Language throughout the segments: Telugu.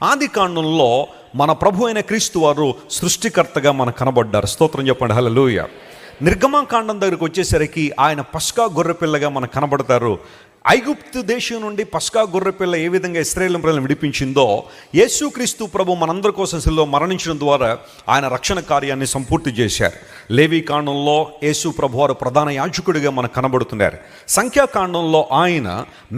ఆది కాండంలో మన ప్రభు అయిన క్రీస్తు వారు సృష్టికర్తగా మనకు కనబడ్డారు. స్తోత్రం చెప్పండి, హల్లెలూయా. నిర్గమకాండం దగ్గరికి వచ్చేసరికి ఆయన పస్కా గొర్రెపిల్లగా మనకు కనబడతారు. ఐగుప్తు దేశం నుండి పస్కా గొర్రెపిల్ల ఏ విధంగా ఇశ్రాయేలు ప్రజలను విడిపించిందో, యేసుక్రీస్తు ప్రభు మనందరి కోసం శిలువలో మరణించడం ద్వారా ఆయన రక్షణ కార్యాన్ని సంపూర్తి చేశారు. లేవీకాండంలో యేసు ప్రభు వారు ప్రధాన యాజకుడిగా మనకు కనబడుతున్నారు. సంఖ్యాకాండంలో ఆయన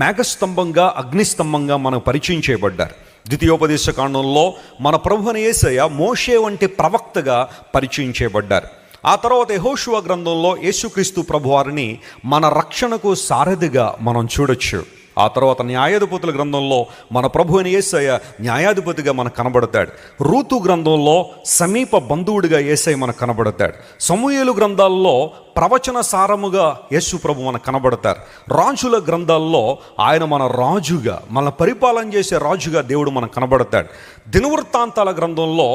మేఘస్తంభంగా అగ్నిస్తంభంగా మనకు పరిచయం చేయబడ్డారు. ద్వితీయోపదేశ కాండంలో మన ప్రభువుని యేసయ్య మోషే వంటి ప్రవక్తగా పరిచయం చేయబడ్డారు. ఆ తర్వాత యెహోషువ గ్రంథంలో యేసుక్రీస్తు ప్రభువారిని మన రక్షణకు సారథిగా మనం చూడొచ్చు. ఆ తర్వాత న్యాయాధిపతుల గ్రంథంలో మన ప్రభు అయిన యేసయ్య న్యాయాధిపతిగా మనకు కనబడతాడు. రూతు గ్రంథంలో సమీప బంధువుడిగా యేసయ్య మనకు కనబడతాడు. సమూయేలు గ్రంథాల్లో ప్రవచన సారముగా యేసు ప్రభు మనకు కనబడతారు. రాజుల గ్రంథాల్లో ఆయన మన రాజుగా, మన పరిపాలన చేసే రాజుగా దేవుడు మనకు కనబడతాడు. దినవృత్తాంతాల గ్రంథంలో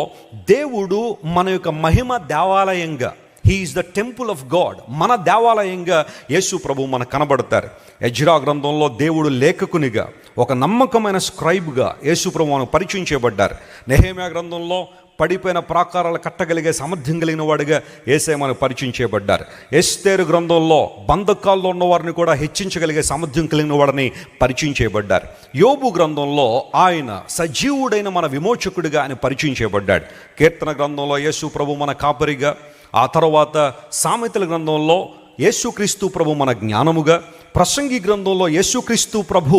దేవుడు మన యొక్క మహిమ దేవాలయంగా, he is the temple of God, మన దేవాలయంగా యేసు ప్రభు మనకు కనబడతారు. ఎజ్రా గ్రంథంలో దేవుడు లేఖకునిగా, ఒక నమ్మకమైన స్క్రైబ్గా యేసు ప్రభు మనకు పరిచయం చేయబడ్డారు. నెహెమ్యా గ్రంథంలో పడిపోయిన ప్రాకారాలు కట్టగలిగే సామర్థ్యం కలిగిన వాడిగా యేసయ్య మనకు పరిచయం చేయబడ్డారు. ఎస్తేరు గ్రంథంలో బంధకాల్లో ఉన్నవారిని కూడా హెచ్చించగలిగే సామర్థ్యం కలిగిన వాడిని పరిచయం చేయబడ్డారు. యోబు గ్రంథంలో ఆయన సజీవుడైన మన విమోచకుడిగా ఆయన పరిచయం చేయబడ్డాడు. కీర్తన గ్రంథంలో యేసు ప్రభు మన కాపరిగా, ఆ తర్వాత సామెతల గ్రంథంలో యేసుక్రీస్తు ప్రభు మన జ్ఞానముగా, ప్రసంగి గ్రంథంలో యేసుక్రీస్తు ప్రభు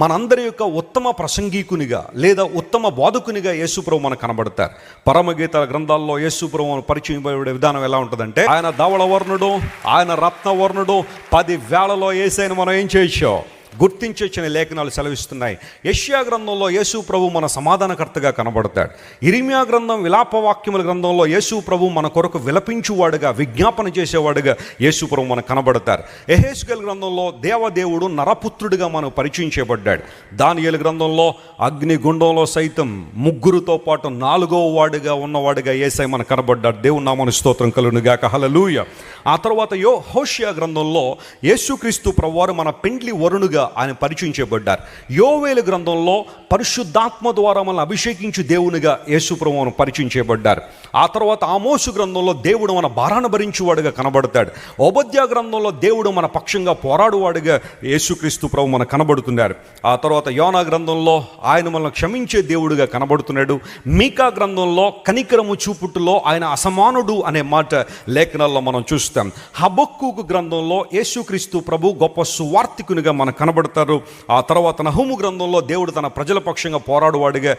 మనందరి యొక్క ఉత్తమ ప్రసంగికునిగా లేదా ఉత్తమ బోధకునిగా యేసు ప్రభు మనకు కనబడతారు. పరమగీత గ్రంథాల్లో యేసు ప్రభు పరిచయం చేయబడే విధానం ఎలా ఉంటుందంటే, ఆయన ధవళవర్ణుడు, ఆయన రత్నవర్ణుడు, 10 వేళలో యేసయ్యను మనం ఏం చేయొచ్చు గుర్తించొచ్చిన లేఖనాలు సెలవిస్తున్నాయి. యెషయా గ్రంథంలో యేసు ప్రభు మన సమాధానకర్తగా కనబడతాడు. ఇర్మియా గ్రంథం విలాపవాక్యముల గ్రంథంలో యేసు ప్రభు మన కొరకు విలపించువాడుగా, విజ్ఞాపన చేసేవాడుగా యేసు ప్రభు మనకు కనబడతారు. యెహెజ్కేలు గ్రంథంలో దేవదేవుడు నరపుత్రుడిగా మనకు పరిచయం చేయబడ్డాడు. దానియేలు గ్రంథంలో అగ్నిగుండంలో సైతం 3తో పాటు 4వ వాడుగా ఉన్నవాడుగా యేసయ్య మనకు కనబడ్డాడు. దేవుని నామమునకు స్తోత్రం కలుగును గాక, హల్లెలూయా. ఆ తర్వాత హోషేయ గ్రంథంలో యేసుక్రీస్తు ప్రభువారు మన పెండ్లి వరుణుగా ఆయన పరిచయం చేయబడ్డారు. యోవేలు గ్రంథంలో పరిశుద్ధాత్మ ద్వారా మనల్ని అభిషేకించు దేవునిగా యేసు ప్రభువును పరిచయం చేయబడ్డారు. ఆ తర్వాత ఆమోసు గ్రంథంలో దేవుడు మన భారాన భరించువాడుగా కనబడతాడు. ఓబద్యా గ్రంథంలో దేవుడు మన పక్షంగా పోరాడువాడుగా యేసుక్రీస్తు ప్రభు మనకు కనబడుతున్నారు. ఆ తర్వాత యోనా గ్రంథంలో ఆయన మనల్ని క్షమించే దేవుడిగా కనబడుతున్నాడు. మీకా గ్రంథంలో కనికరము చూపుట్టులో ఆయన అసమానుడు అనే మాట లేఖనాల్లో మనం చూస్తాం. హబక్కూకు గ్రంథంలో యేసుక్రీస్తు ప్రభు గొప్ప సువార్తికునిగా మనకు కనబడతారు. ఆ తర్వాత నహూము గ్రంథంలో దేవుడు తన ప్రజల పక్షంగా పోరాడువాడిగా